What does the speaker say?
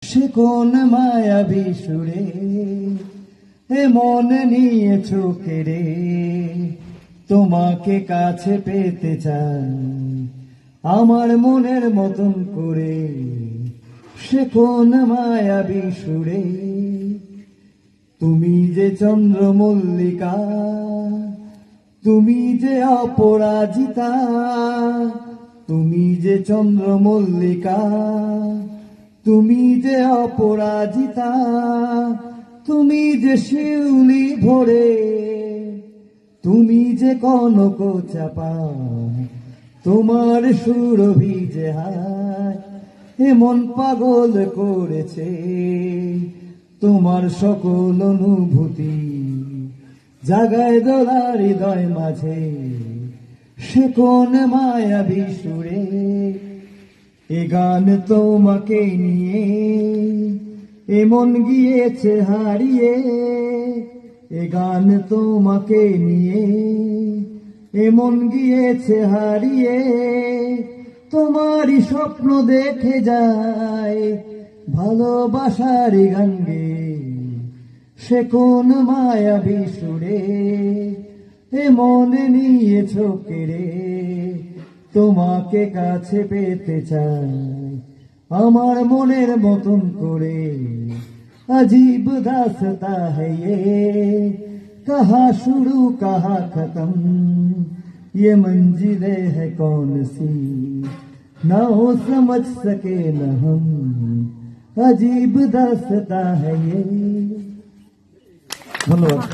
সে কোন মায়াবী সুরে এ মন নিয়েছো কেড়ে, তোমাকে কাছে পেতে চাই আমার মনের মতন করে। সে কোন মায়াবী সুরে, তুমি যে চন্দ্রমল্লিকা, তুমি যে অপরাজিতা, তুমি যে চন্দ্রমল্লিকা, তুমি যে অপরাজিতা, তুমি যে শিউলি ভরে, তুমি যে কনক চাপা, তোমার সুরভি যে হায় এমন পাগল করেছে। তোমার সকল অনুভূতি জাগায় দোলা হৃদয় মাঝে, সে কোন মায়াবী সুরে। এ গান তোমাকে নিয়ে এমন গিয়েছে হারিয়ে, এ গান তোমাকে নিয়ে এমন গিয়েছে হারিয়ে। তোমারই স্বপ্ন দেখে যায় ভালোবাসার গান গেয়ে, সে কোন মায়াবী সুরে এ মনে নিয়েছো কেড়ে। তোমাকে কাছে পেতে চাই আমার মনের মতন করে। अजीब दास्ता है ये, कहाँ शुरू कहाँ खत्म, ये मंजिलें है कौन सी ना हो समझ सके न हम। अजीब दास्ता है ये। धन्यवाद।